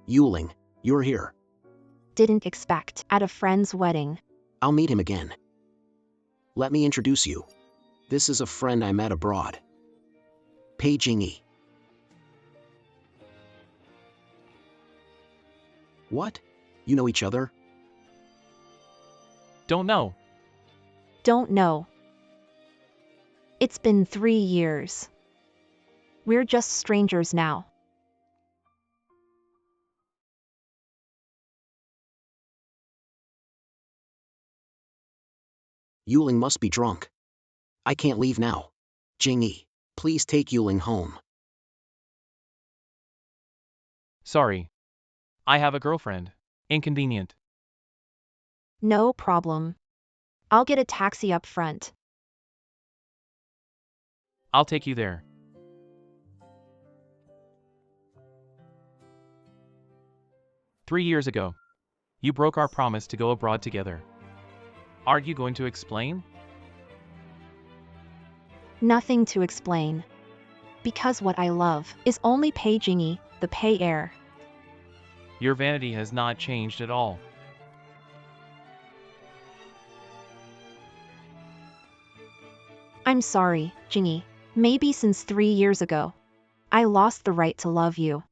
Yuling, you're here. Didn't expect at a friend's wedding. I'll meet him again. Let me introduce you. This is a friend I met abroad. Pei Jingyi. What? You know each other? Don't know. Don't know. It's been 3 years. We're just strangers now. Yuling must be drunk. I can't leave now. Jingyi, please take Yuling home. Sorry. I have a girlfriend. Inconvenient. No problem. I'll get a taxi up front. I'll take you there. Three years ago, you broke our promise to go abroad together. Are you going to explain? Nothing to explain. Because what I love is only Pei Jingyi, the Pei heir. Your vanity has not changed at all. I'm sorry, Jingyi. Maybe since 3 years ago, I lost the right to love you.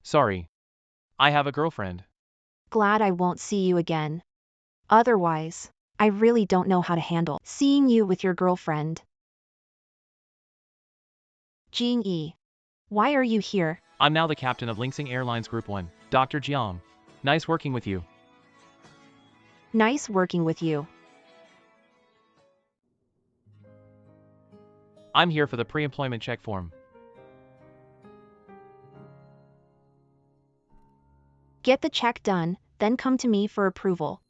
Sorry. I have a girlfriend. Glad I won't see you again. Otherwise, I really don't know how to handle seeing you with your girlfriend. Jingyi, why are you here? I'm now the captain of Linksing Airlines Group 1, Dr. Jiang. Nice working with you. Nice working with you. I'm here for the pre-employment check form. Get the check done, then come to me for approval.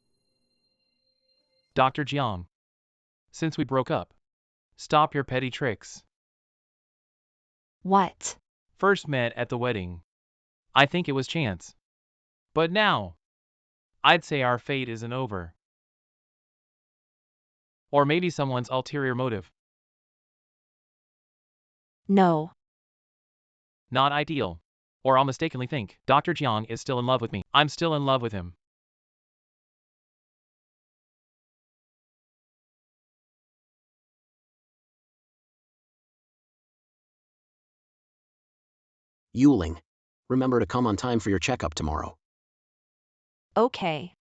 Dr. Jiang. Since we broke up, stop your petty tricks. What? First met at the wedding. I think it was chance. But now, I'd say our fate isn't over. Or maybe someone's ulterior motive. No. Not ideal. Or I'll mistakenly think Dr. Jiang is still in love with me. I'm still in love with him. Yuling, remember to come on time for your checkup tomorrow. Okay.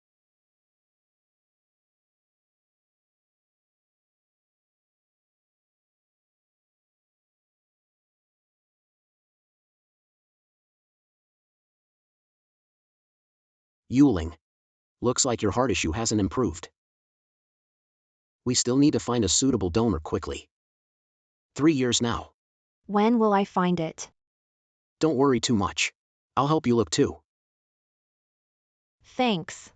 Yuling, looks like your heart issue hasn't improved. We still need to find a suitable donor quickly. 3 years now. When will I find it? Don't worry too much. I'll help you look too. Thanks.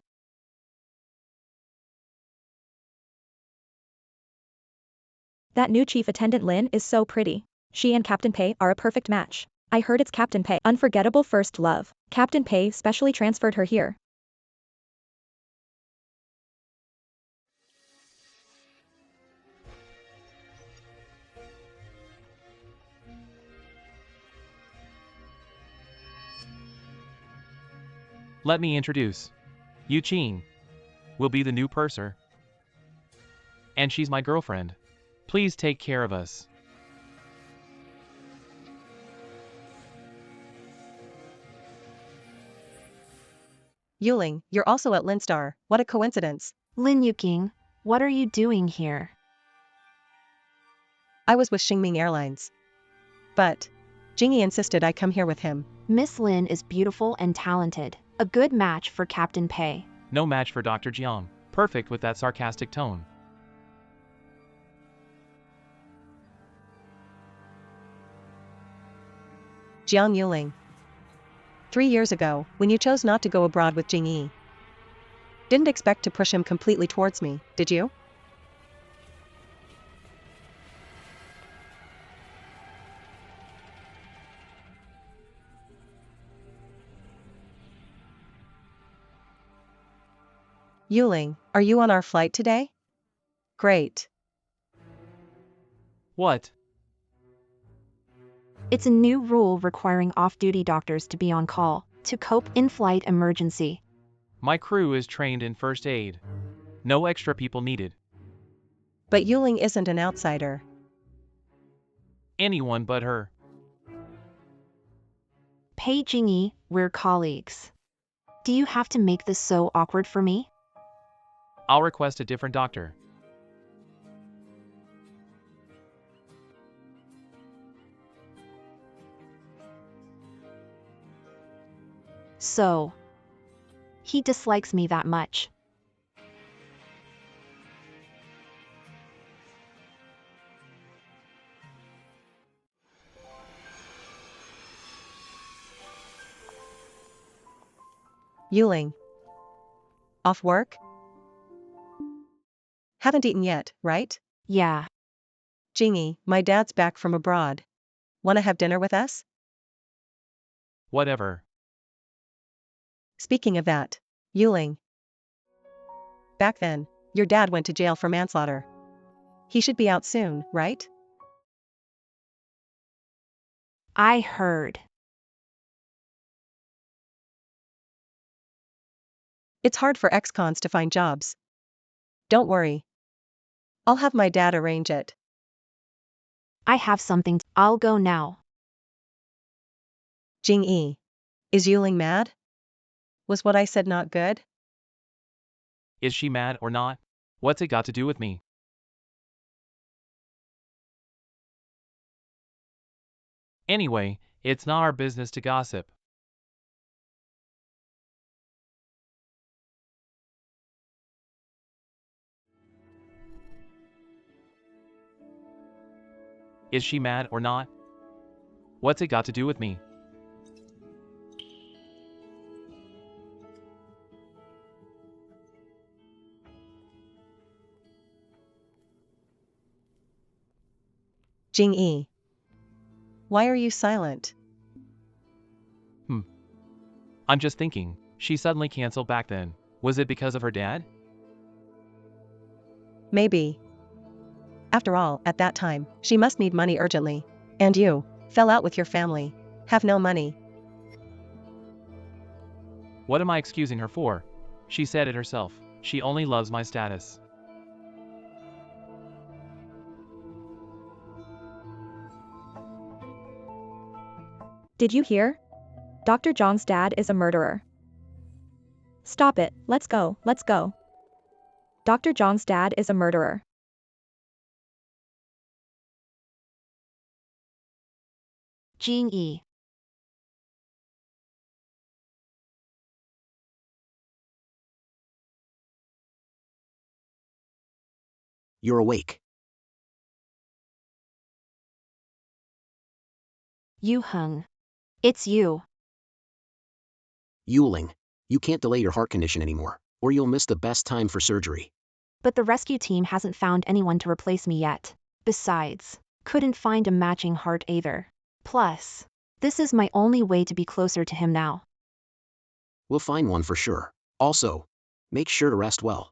That new chief attendant Lin is so pretty. She and Captain Pei are a perfect match. I heard it's Captain Pei. Unforgettable first love. Captain Pei specially transferred her here. Let me introduce. Yu Qing will be the new purser. And she's my girlfriend. Please take care of us. Yuling, you're also at Linstar. What a coincidence. Lin Yuking, what are you doing here? I was with Xingming Airlines. But Jingyi insisted I come here with him. Miss Lin is beautiful and talented. A good match for Captain Pei. No match for Dr. Jiang. Perfect with that sarcastic tone. Jiang Yuling. 3 years ago, when you chose not to go abroad with Jingyi, didn't expect to push him completely towards me, did you? Yuling, are you on our flight today? Great. What? It's a new rule requiring off-duty doctors to be on call to cope in-flight emergency. My crew is trained in first aid. No extra people needed. But Yuling isn't an outsider. Anyone but her. Pei Jingyi, we're colleagues. Do you have to make this so awkward for me? I'll request a different doctor. So, he dislikes me that much. Yuling. Off work? Haven't eaten yet, right? Yeah, Jingyi, my dad's back from abroad. Wanna have dinner with us? Whatever. Speaking of that, Yuling. Back then, your dad went to jail for manslaughter. He should be out soon, right? I heard. It's hard for ex-cons to find jobs. Don't worry. I'll have my dad arrange it. I have something. I'll go now. Jingyi. Is Yuling mad? Was what I said not good? Is she mad or not? What's it got to do with me? Anyway, it's not our business to gossip. Is she mad or not? What's it got to do with me? Jingyi. Why are you silent? I'm just thinking, she suddenly canceled back then. Was it because of her dad? Maybe. After all, at that time, she must need money urgently. And you fell out with your family. Have no money. What am I excusing her for? She said it herself. She only loves my status. Did you hear? Dr. John's dad is a murderer. Stop it, let's go, let's go. Dr. John's dad is a murderer. Jingyi. You're awake. Yuheng. It's you. Yuling. You can't delay your heart condition anymore, or you'll miss the best time for surgery. But the rescue team hasn't found anyone to replace me yet. Besides, couldn't find a matching heart either. Plus, this is my only way to be closer to him now. We'll find one for sure. Also, make sure to rest well.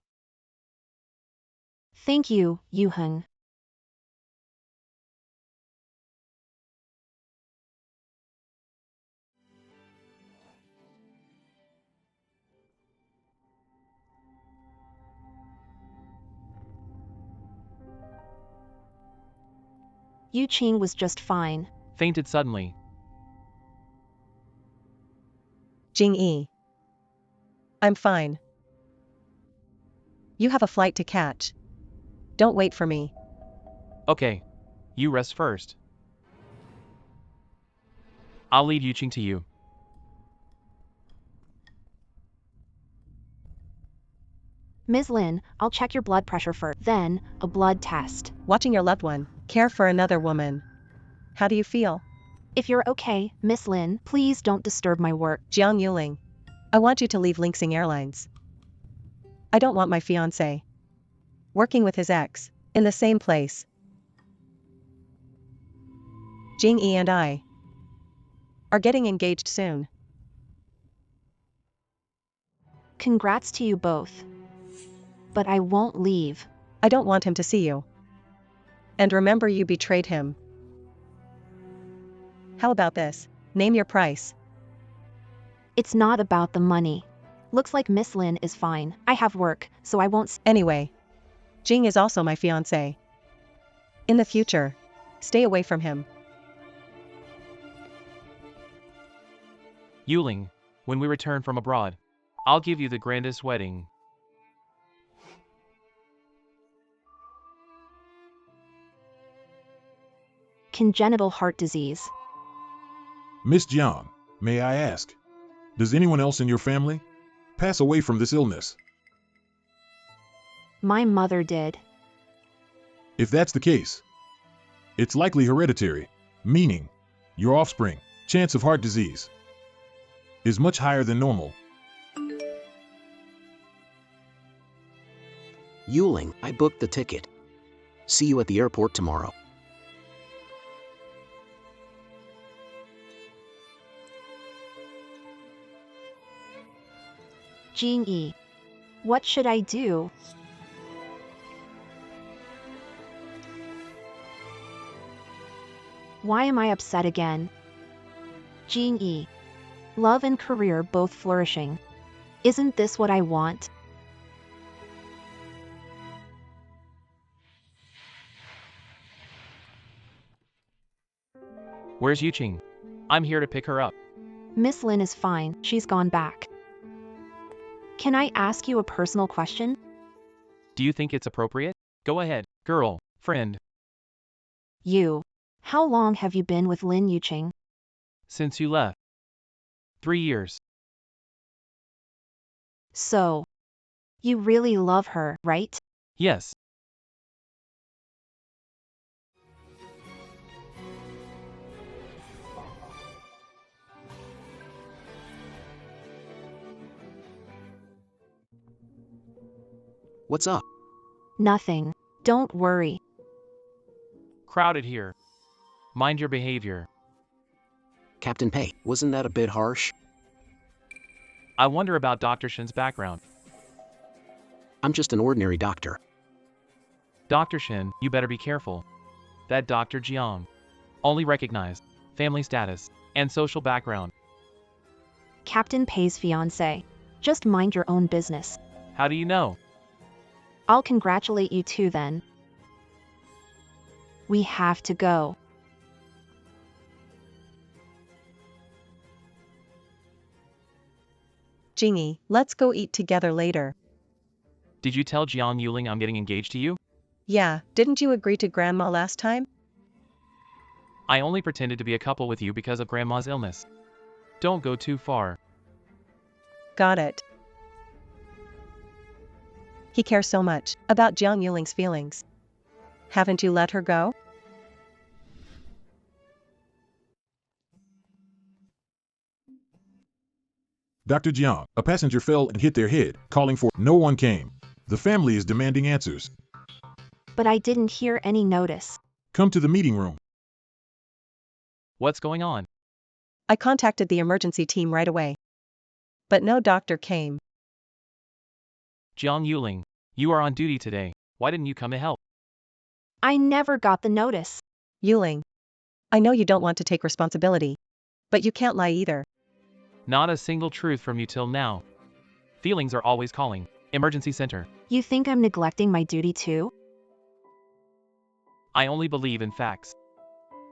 Thank you, Yuheng. Yu Qing was just fine. Fainted suddenly. Jingyi. I'm fine. You have a flight to catch. Don't wait for me. Okay. You rest first. I'll lead Yuqing to you. Ms. Lin, I'll check your blood pressure first, then a blood test. Watching your loved one care for another woman. How do you feel? If you're okay, Miss Lin, please don't disturb my work. Jiang Yuling. I want you to leave Linxing Airlines. I don't want my fiancé working with his ex in the same place. Jingyi and I are getting engaged soon. Congrats to you both. But I won't leave. I don't want him to see you. And remember, you betrayed him. How about this? Name your price. It's not about the money. Looks like Miss Lin is fine. I have work, so I won't. Anyway, Jing is also my fiancé. In the future, stay away from him. Yuling, when we return from abroad, I'll give you the grandest wedding. Congenital heart disease. Miss Jiang, may I ask, does anyone else in your family pass away from this illness? My mother did. If that's the case, it's likely hereditary, meaning your offspring chance of heart disease is much higher than normal. Yuling, I booked the ticket. See you at the airport tomorrow. Jing Yi. What should I do? Why am I upset again? Jing Yi. Love and career both flourishing. Isn't this what I want? Where's Yuqing? I'm here to pick her up. Miss Lin is fine, she's gone back. Can I ask you a personal question? Do you think it's appropriate? Go ahead, girl, friend. You. How long have you been with Lin Yuqing? Since you left. 3 years. So. You really love her, right? Yes. What's up? Nothing. Don't worry. Crowded here. Mind your behavior. Captain Pei, wasn't that a bit harsh? I wonder about Dr. Shin's background. I'm just an ordinary doctor. Dr. Shin, you better be careful. That Dr. Jiang only recognized family status and social background. Captain Pei's fiancé. Just mind your own business. How do you know? I'll congratulate you too then. We have to go. Jingyi, let's go eat together later. Did you tell Jiang Yuling I'm getting engaged to you? Yeah, didn't you agree to Grandma last time? I only pretended to be a couple with you because of Grandma's illness. Don't go too far. Got it. He cares so much about Jiang Yuling's feelings. Haven't you let her go? Dr. Jiang, a passenger fell and hit their head, calling for no one came. The family is demanding answers. But I didn't hear any notice. Come to the meeting room. What's going on? I contacted the emergency team right away. But no doctor came. Jiang Yuling, you are on duty today. Why didn't you come to help? I never got the notice. Yuling, I know you don't want to take responsibility. But you can't lie either. Not a single truth from you till now. Feelings are always calling. Emergency center. You think I'm neglecting my duty too? I only believe in facts.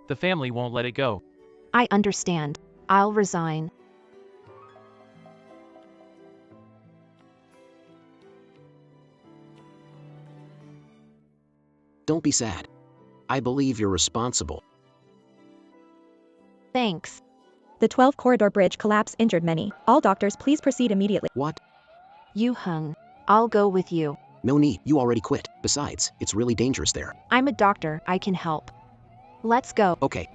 The family won't let it go. I understand. I'll resign. Don't be sad. I believe you're responsible. Thanks. The 12-corridor bridge collapse injured many. All doctors please proceed immediately. What? Yu Heng. I'll go with you. No need, you already quit. Besides, it's really dangerous there. I'm a doctor, I can help. Let's go. Okay.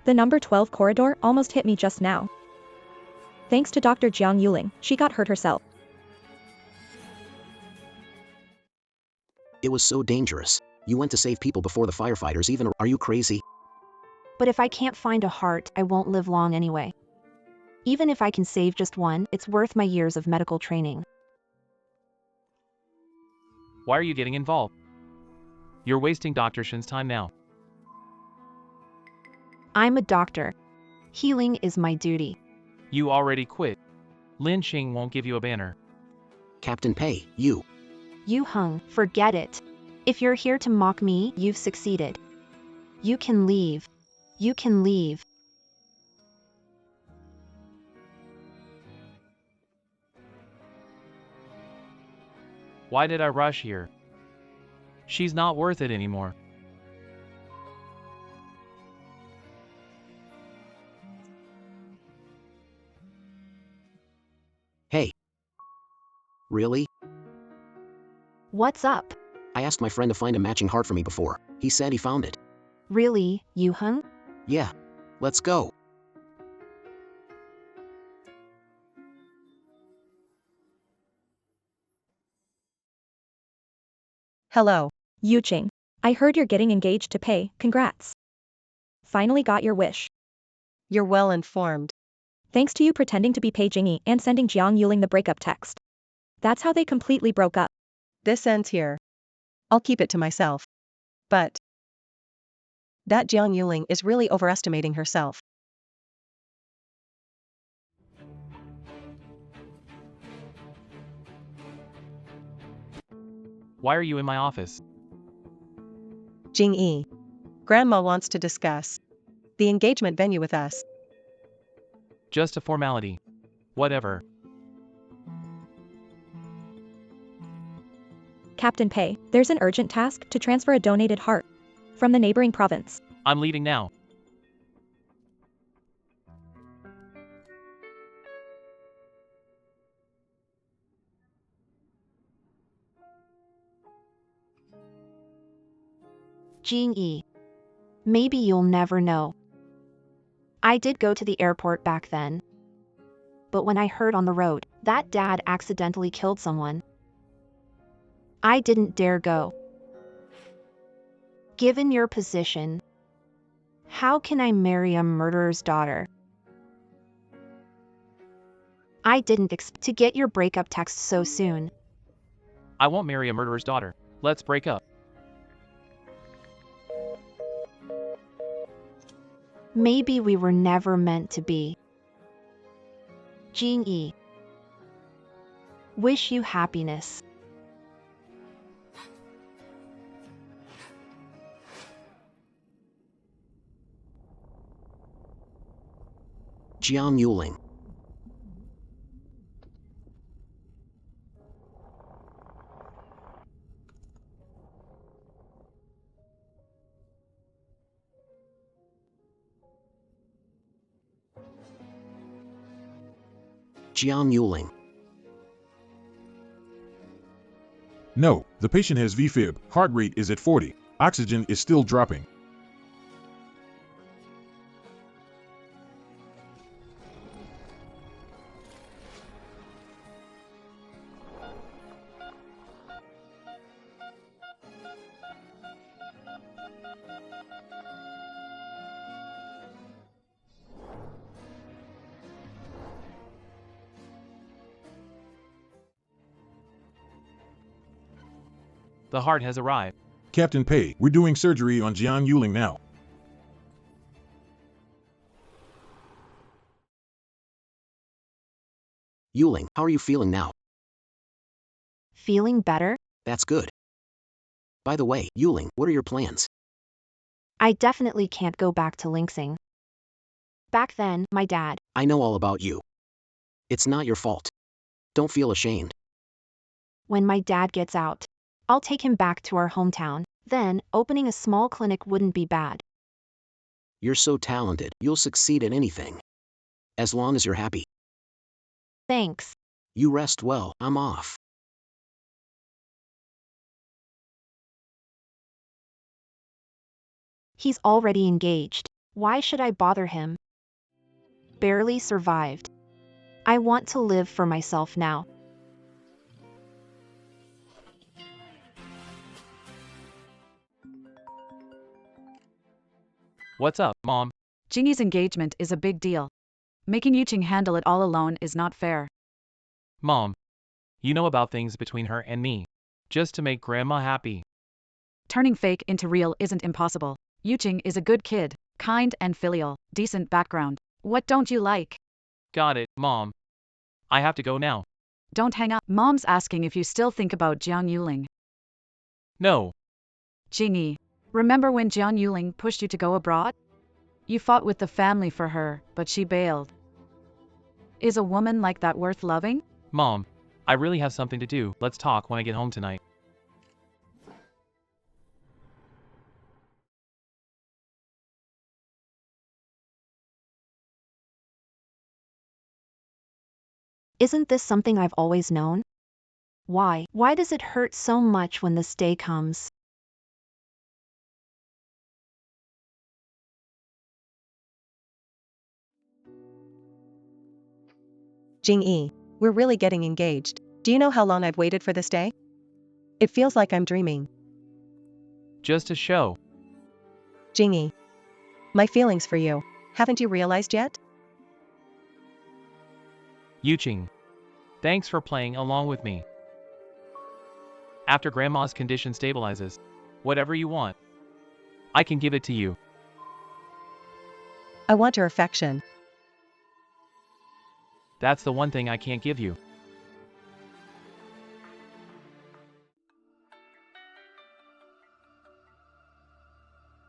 The number 12 corridor almost hit me just now. Thanks to Dr. Jiang Yuling, she got hurt herself. It was so dangerous. You went to save people before the firefighters even. Are you crazy? But if I can't find a heart, I won't live long anyway. Even if I can save just one, it's worth my years of medical training. Why are you getting involved? You're wasting Dr. Shin's time now. I'm a doctor. Healing is my duty. You already quit. Lin Xing won't give you a banner. Captain Pei, you. Yu Hung, forget it. If you're here to mock me, you've succeeded. You can leave. You can leave. Why did I rush here? She's not worth it anymore. Hey. Really? What's up? I asked my friend to find a matching heart for me before. He said he found it. Really, Yu Hung? Yeah. Let's go. Hello. Yu Qing. I heard you're getting engaged to Pei, congrats. Finally got your wish. You're well informed. Thanks to you pretending to be Pei Jingyi and sending Jiang Yuling the breakup text. That's how they completely broke up. This ends here. I'll keep it to myself. But that Jiang Yuling is really overestimating herself. Why are you in my office? Jingyi. Grandma wants to discuss the engagement venue with us. Just a formality. Whatever. Captain Pei, there's an urgent task to transfer a donated heart from the neighboring province. I'm leaving now. Jingyi. Maybe you'll never know. I did go to the airport back then. But when I heard on the road that Dad accidentally killed someone, I didn't dare go. Given your position, how can I marry a murderer's daughter? I didn't expect to get your breakup text so soon. I won't marry a murderer's daughter. Let's break up. Maybe we were never meant to be. Jingyi. Wish you happiness. Jiang Yuling. Jiang Yuling. No, the patient has VFib, heart rate is at 40, oxygen is still dropping. The heart has arrived. Captain Pei, we're doing surgery on Jiang Yuling now. Yuling, how are you feeling now? Feeling better? That's good. By the way, Yuling, what are your plans? I definitely can't go back to Linxing. Back then, my dad. I know all about you. It's not your fault. Don't feel ashamed. When my dad gets out, I'll take him back to our hometown. Then, opening a small clinic wouldn't be bad. You're so talented, you'll succeed at anything. As long as you're happy. Thanks. You rest well, I'm off. He's already engaged. Why should I bother him? Barely survived. I want to live for myself now. What's up, Mom? Jingyi's engagement is a big deal. Making Yuqing handle it all alone is not fair. Mom. You know about things between her and me. Just to make Grandma happy. Turning fake into real isn't impossible. Yuching is a good kid, kind and filial, decent background. What don't you like? Got it, Mom. I have to go now. Don't hang up. Mom's asking if you still think about Jiang Yuling. No. Jingyi, remember when Jiang Yuling pushed you to go abroad? You fought with the family for her, but she bailed. Is a woman like that worth loving? Mom, I really have something to do. Let's talk when I get home tonight. Isn't this something I've always known? Why? Why does it hurt so much when this day comes? Jingyi, we're really getting engaged. Do you know how long I've waited for this day? It feels like I'm dreaming. Just a show. Jingyi, my feelings for you, haven't you realized yet? Yuching. Thanks for playing along with me. After Grandma's condition stabilizes, whatever you want, I can give it to you. I want your affection. That's the one thing I can't give you.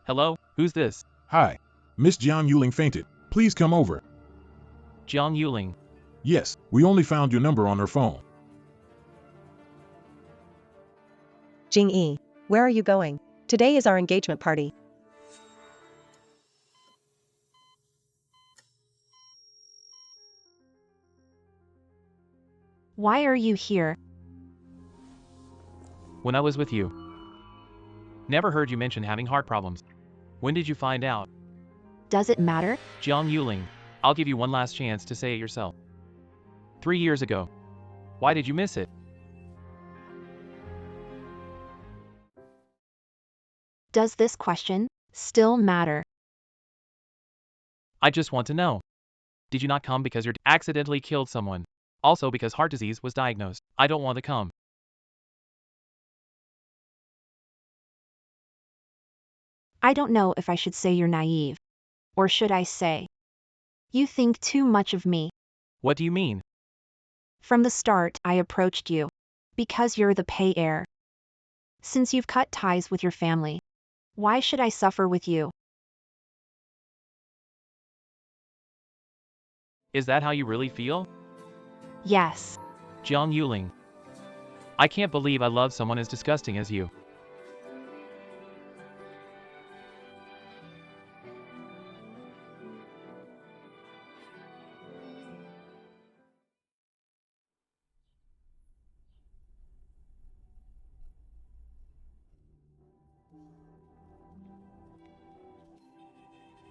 Hello, who's this? Hi. Miss Jiang Yuling fainted. Please come over. Jiang Yuling. Yes, we only found your number on her phone. Jingyi, where are you going? Today is our engagement party. Why are you here? When I was with you. Never heard you mention having heart problems. When did you find out? Does it matter? Jiang Yuling, I'll give you one last chance to say it yourself. 3 years ago. Why did you miss it? Does this question still matter? I just want to know. Did you not come because you accidentally killed someone? Also because heart disease was diagnosed. I don't want to come. I don't know if I should say you're naive. Or should I say, you think too much of me? What do you mean? From the start, I approached you. Because you're the pay heir. Since you've cut ties with your family, why should I suffer with you? Is that how you really feel? Yes. Jiang Yuling. I can't believe I love someone as disgusting as you.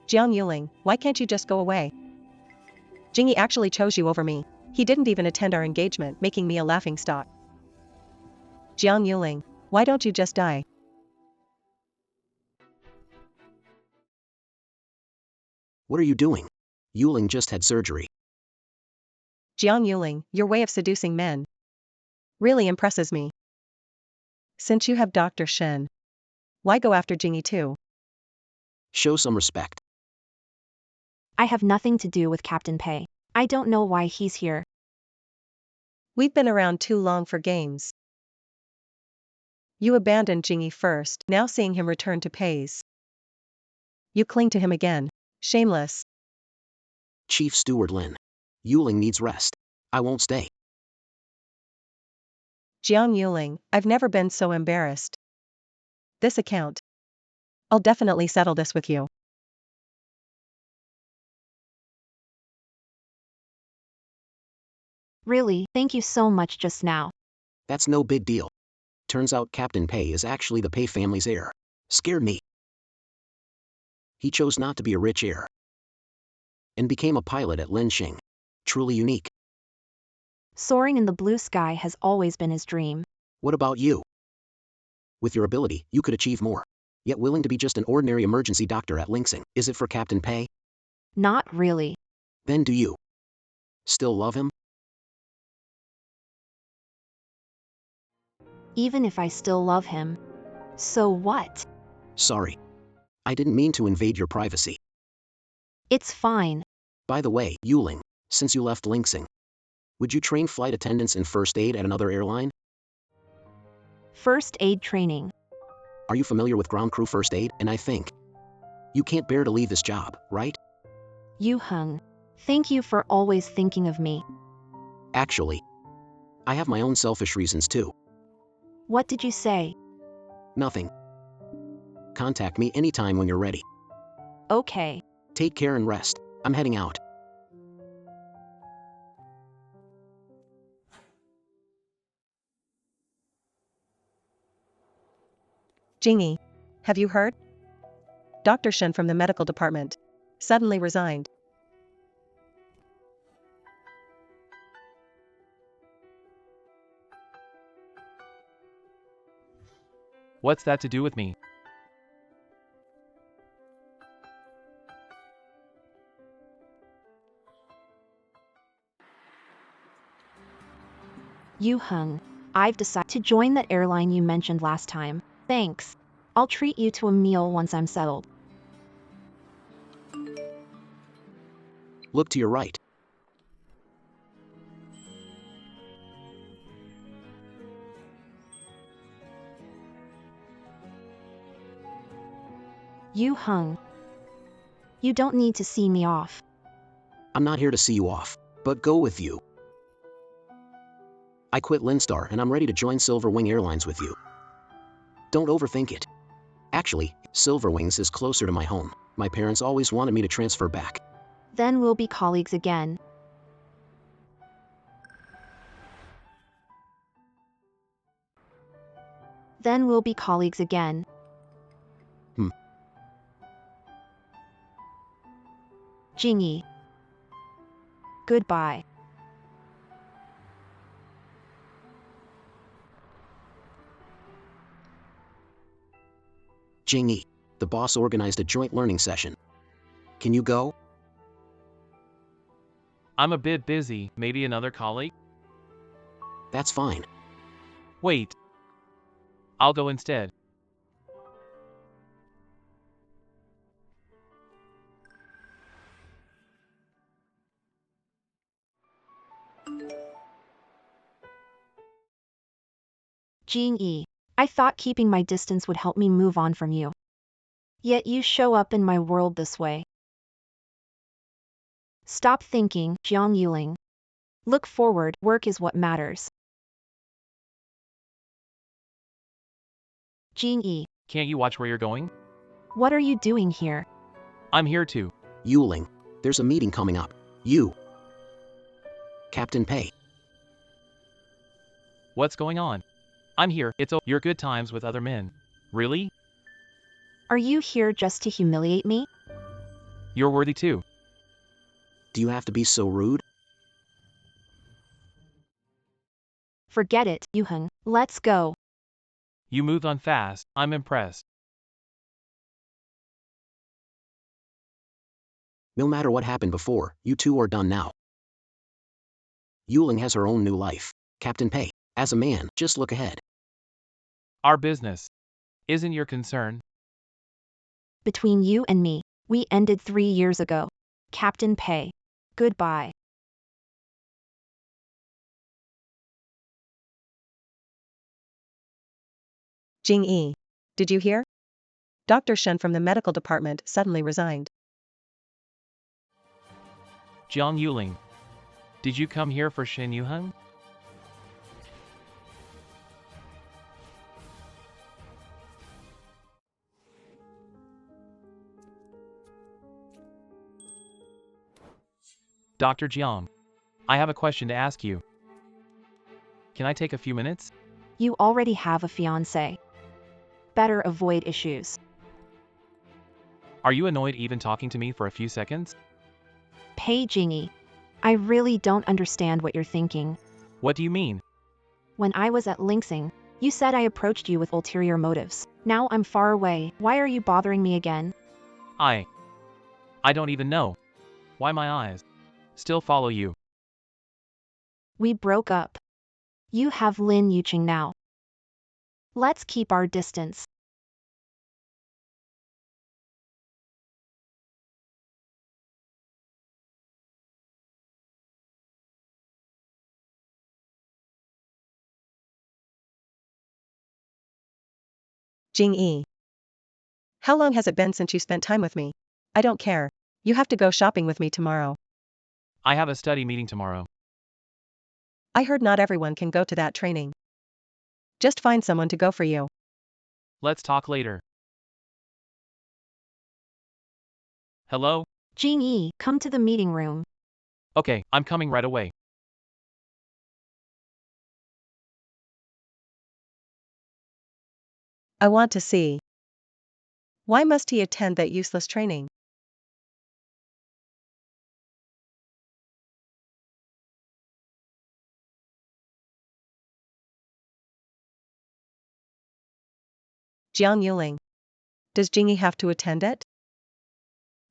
Jiang Yuling, why can't you just go away? Jingyi actually chose you over me. He didn't even attend our engagement, making me a laughingstock. Jiang Yuling, why don't you just die? What are you doing? Yuling just had surgery. Jiang Yuling, your way of seducing men really impresses me. Since you have Dr. Shen, why go after Jingyi too? Show some respect. I have nothing to do with Captain Pei. I don't know why he's here. We've been around too long for games. You abandoned Jingyi first, now seeing him return to Pei's. You cling to him again. Shameless. Chief Steward Lin. Yuling needs rest. I won't stay. Jiang Yuling, I've never been so embarrassed. This account. I'll definitely settle this with you. Really, thank you so much just now. That's no big deal. Turns out Captain Pei is actually the Pei family's heir. Scared me. He chose not to be a rich heir. And became a pilot at Linxing. Truly unique. Soaring in the blue sky has always been his dream. What about you? With your ability, you could achieve more. Yet willing to be just an ordinary emergency doctor at Linxing. Is it for Captain Pei? Not really. Then do you still love him? Even if I still love him, So what? Sorry. I didn't mean to invade your privacy. It's fine. By the way, Yuling, since you left Linksing, would you train flight attendants in first aid at another airline? First aid training. Are you familiar with ground crew first aid? And I think you can't bear to leave this job, right? Yu-hung. Thank you for always thinking of me. Actually, I have my own selfish reasons too. What did you say? Nothing. Contact me anytime when you're ready. Okay. Take care and rest. I'm heading out. Jingy, have you heard? Dr. Shen from the medical department suddenly resigned. What's that to do with me? Yu-hung. I've decided to join that airline you mentioned last time. Thanks. I'll treat you to a meal once I'm settled. Look to your right. Yu-hung. You don't need to see me off. I'm not here to see you off, but go with you. I quit Linstar and I'm ready to join Silverwing Airlines with you. Don't overthink it. Actually, Silverwings is closer to my home. My parents always wanted me to transfer back. Then we'll be colleagues again. Then we'll be colleagues again. Jingy. Goodbye. Jingy, the boss organized a joint learning session. Can you go? I'm a bit busy, maybe another colleague? That's fine. Wait. I'll go instead. Jingy. I thought keeping my distance would help me move on from you. Yet you show up in my world this way. Stop thinking, Jiang Yuling. Look forward, work is what matters. Jingy. Can't you watch where you're going? What are you doing here? I'm here too. Yuling, there's a meeting coming up. You. Captain Pei. What's going on? I'm here, it's your good times with other men. Really? Are you here just to humiliate me? You're worthy too. Do you have to be so rude? Forget it, Yuheng. Let's go. You moved on fast, I'm impressed. No matter what happened before, you two are done now. Yuling has her own new life. Captain Pei, as a man, just look ahead. Our business isn't your concern. Between you and me, we ended 3 years ago. Captain Pei. Goodbye. Jingy, did you hear? Dr. Shen from the medical department suddenly resigned. Jiang Yuling. Did you come here for Shen Yuheng? Dr. Jiang. I have a question to ask you. Can I take a few minutes? You already have a fiancé. Better avoid issues. Are you annoyed even talking to me for a few seconds? Pei Jingy. I really don't understand what you're thinking. What do you mean? When I was at Linksing, you said I approached you with ulterior motives. Now I'm far away. Why are you bothering me again? I don't even know why my eyes still follow you. We broke up. You have Lin Yuqing now. Let's keep our distance. Jing-yi. How long has it been since you spent time with me? I don't care. You have to go shopping with me tomorrow. I have a study meeting tomorrow. I heard not everyone can go to that training. Just find someone to go for you. Let's talk later. Hello? Jing-yi, come to the meeting room. Okay, I'm coming right away. I want to see. Why must he attend that useless training? Jiang Yuling. Does Jingyi have to attend it?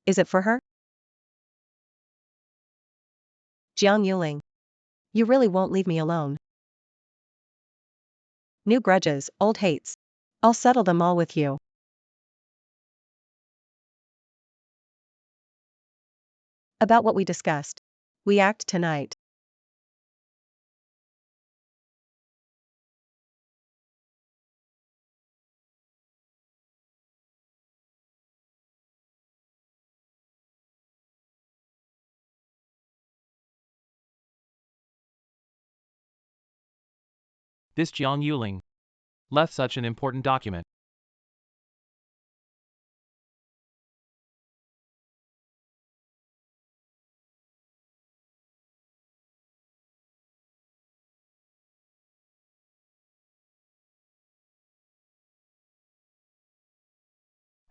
Is it for her? Jiang Yuling. You really won't leave me alone. New grudges, old hates. I'll settle them all with you. About what we discussed. We act tonight. This Jiang Yuling left such an important document.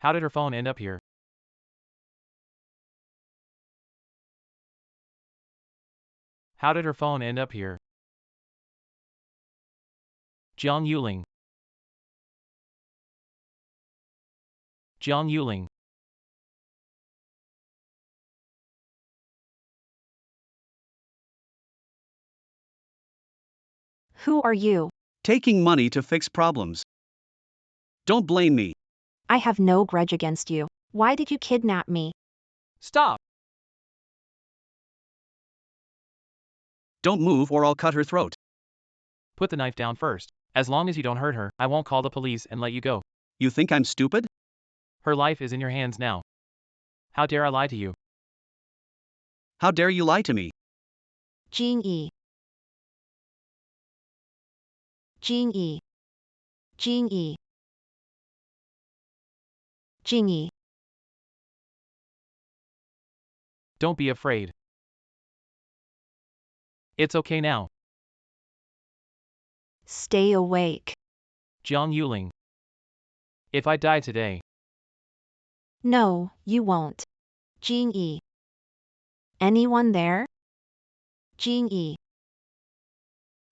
How did her phone end up here? How did her phone end up here? Jiang Yuling. Jiang Yuling. Who are you? Taking money to fix problems. Don't blame me. I have no grudge against you. Why did you kidnap me? Stop! Don't move or I'll cut her throat. Put the knife down first. As long as you don't hurt her, I won't call the police and let you go. You think I'm stupid? Her life is in your hands now. How dare I lie to you? How dare you lie to me? Jing-yi. Jing-yi. Jing-yi. Jing-yi. Don't be afraid. It's okay now. Stay awake. Jiang Yuling. If I die today, No, you won't. Jing-yi. Anyone there? Jing-yi.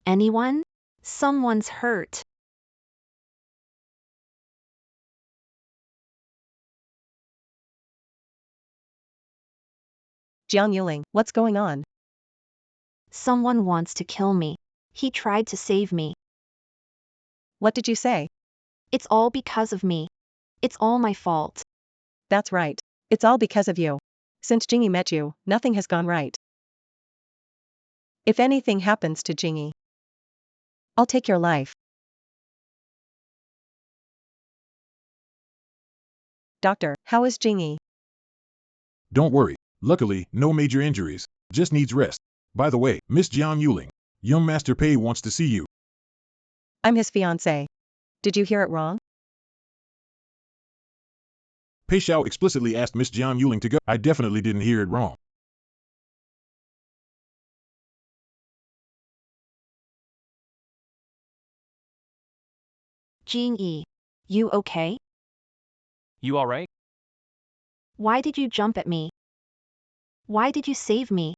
Anyone? Someone's hurt. Jiang Yuling, what's going on? Someone wants to kill me. He tried to save me. What did you say? It's all because of me. It's all my fault. That's right. It's all because of you. Since Jingyi met you, nothing has gone right. If anything happens to Jingyi, I'll take your life. Doctor, how is Jingyi? Don't worry. Luckily, no major injuries. Just needs rest. By the way, Miss Jiang Yuling, young Master Pei wants to see you. I'm his fiancée. Did you hear it wrong? Pei Xiao explicitly asked Miss Jiang Yuling to go. I definitely didn't hear it wrong. Jing-yi. You okay? you alright? Why did you jump at me? Why did you save me?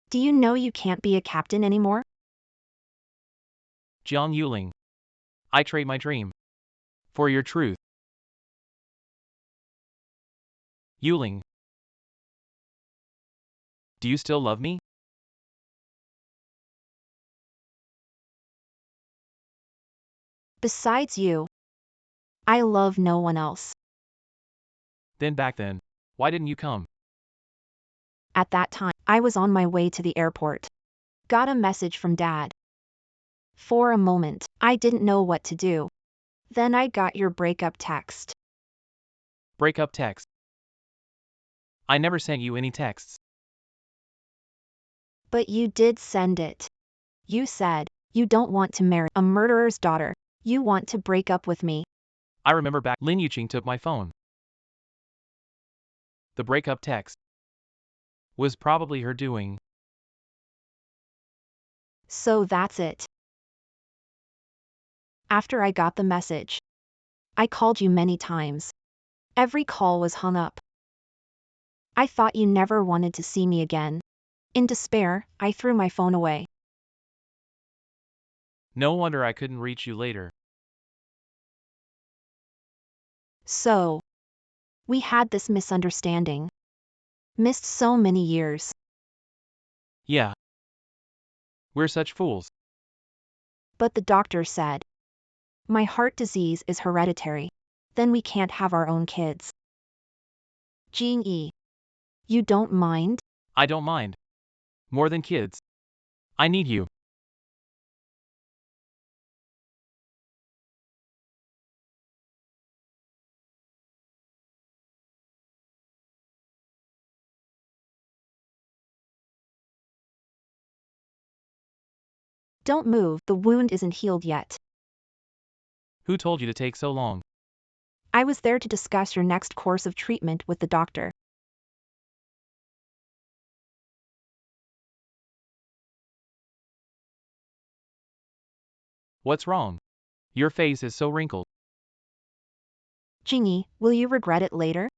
Do you know you can't be a captain anymore? Jiang Yuling. I trade my dream for your truth. Yuling. Do you still love me? Besides you, I love no one else. Then back then, why didn't you come? At that time, I was on my way to the airport. Got a message from Dad. For a moment, I didn't know what to do. Then I got your breakup text. Breakup text. I never sent you any texts. But you did send it. You said, you don't want to marry a murderer's daughter. You want to break up with me. I remember back. Lin Yuqing took my phone. The breakup text was probably her doing. So that's it. After I got the message, I called you many times. Every call was hung up. I thought you never wanted to see me again. In despair, I threw my phone away. No wonder I couldn't reach you later. So, we had this misunderstanding. Missed so many years. Yeah. We're such fools. But the doctor said, my heart disease is hereditary. Then we can't have our own kids. Jing-yi, you don't mind? I don't mind. More than kids. I need you. Don't move, the wound isn't healed yet. Who told you to take so long? I was there to discuss your next course of treatment with the doctor. What's wrong? Your face is so wrinkled. Jing-yi, will you regret it later?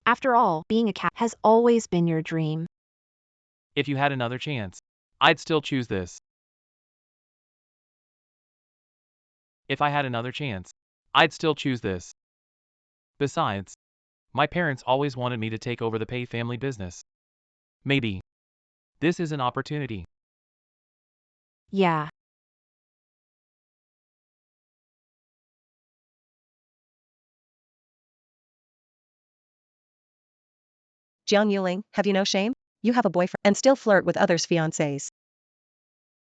After all, being a cat has always been your dream. If you had another chance, I'd still choose this. If I had another chance, I'd still choose this. Besides, my parents always wanted me to take over the Pei family business. Maybe this is an opportunity. Yeah. Jiang Yuling, have you no shame? You have a boyfriend and still flirt with others' fiancés.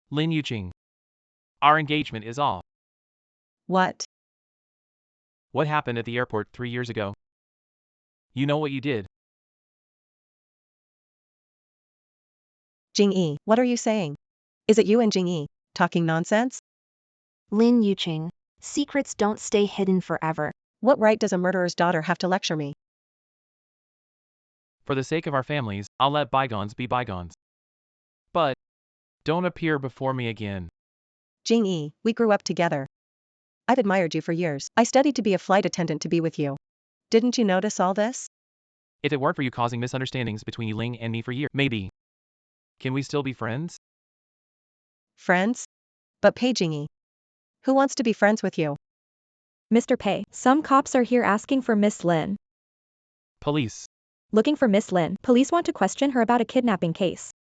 Lin Yuqing. Our engagement is off. What? What happened at the airport 3 years ago? You know what you did. Jing-yi, what are you saying? Is it you and Jing-yi talking nonsense? Lin Yuqing, secrets don't stay hidden forever. What right does a murderer's daughter have to lecture me? For the sake of our families, I'll let bygones be bygones. But don't appear before me again. Jing-yi, we grew up together. I've admired you for years. I studied to be a flight attendant to be with you. Didn't you notice all this? If it weren't for you causing misunderstandings between Yuling and me for years, maybe. Can we still be friends? Friends? But Pei Jing-yi. Who wants to be friends with you? Mr. Pei, some cops are here asking for Miss Lin. Police. Looking for Miss Lin. Police want to question her about a kidnapping case.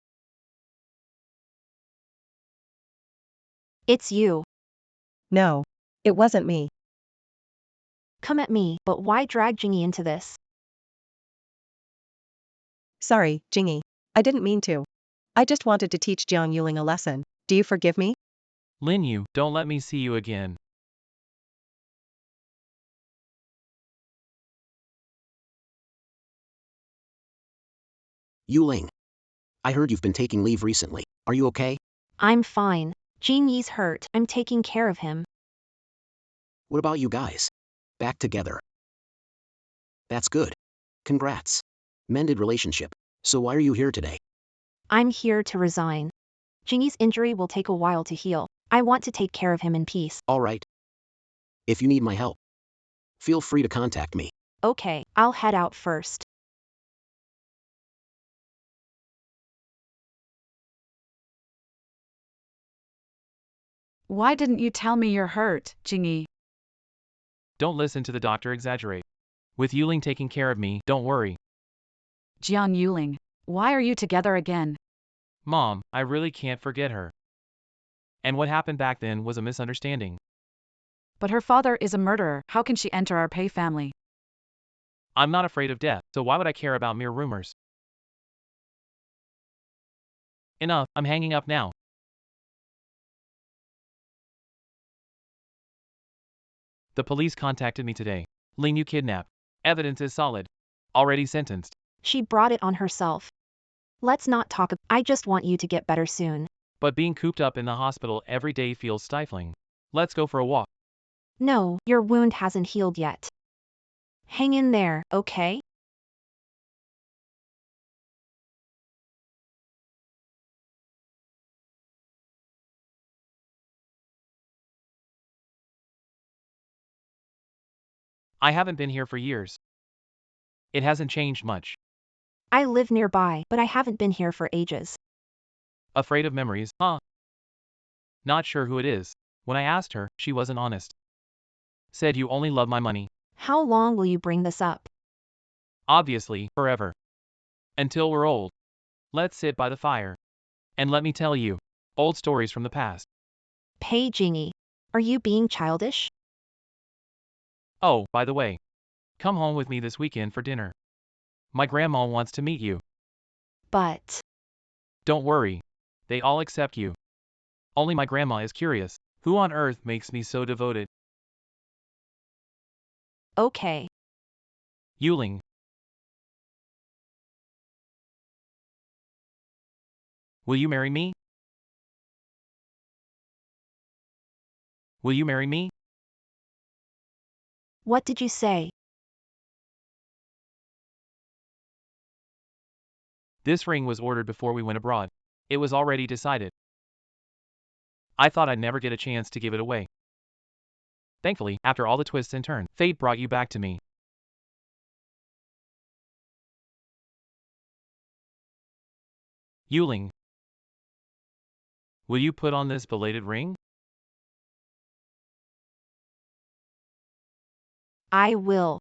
It's you. No. It wasn't me. Come at me, but why drag Jing-yi into this? Sorry, Jing-yi. I didn't mean to. I just wanted to teach Jiang Yuling a lesson. Do you forgive me? Lin Yu, don't let me see you again. Yuling. I heard you've been taking leave recently. Are you okay? I'm fine. Jing-yi's hurt. I'm taking care of him. What about you guys? Back together. That's good. Congrats. Mended relationship. So why are you here today? I'm here to resign. Jing-yi's injury will take a while to heal. I want to take care of him in peace. All right. If you need my help, feel free to contact me. Okay, I'll head out first. Why didn't you tell me you're hurt, Jingyi? Don't listen to the doctor exaggerate. With Yuling taking care of me, don't worry. Jiang Yuling, why are you together again? Mom, I really can't forget her. And what happened back then was a misunderstanding. But her father is a murderer. How can she enter our Pei family? I'm not afraid of death, so why would I care about mere rumors? Enough, I'm hanging up now. The police contacted me today. Ling you kidnapped. Evidence is solid. Already sentenced. She brought it on herself. Let's not talk. I just want you to get better soon. But being cooped up in the hospital every day feels stifling. Let's go for a walk. No, your wound hasn't healed yet. Hang in there, okay? I haven't been here for years. It hasn't changed much. I live nearby, but I haven't been here for ages. Afraid of memories, huh? Not sure who it is. When I asked her, she wasn't honest. Said you only love my money. How long will you bring this up? Obviously, forever. Until we're old. Let's sit by the fire. And let me tell you, old stories from the past. Pei Jingy, are you being childish? Oh, by the way, come home with me this weekend for dinner. My grandma wants to meet you. But Don't worry. They all accept you. Only my grandma is curious. Who on earth makes me so devoted? okay. Yuling. Will you marry me? Will you marry me? What did you say? This ring was ordered before we went abroad. It was already decided. I thought I'd never get a chance to give it away. Thankfully, after all the twists and turns, fate brought you back to me. Yuling. Will you put on this belated ring? I will.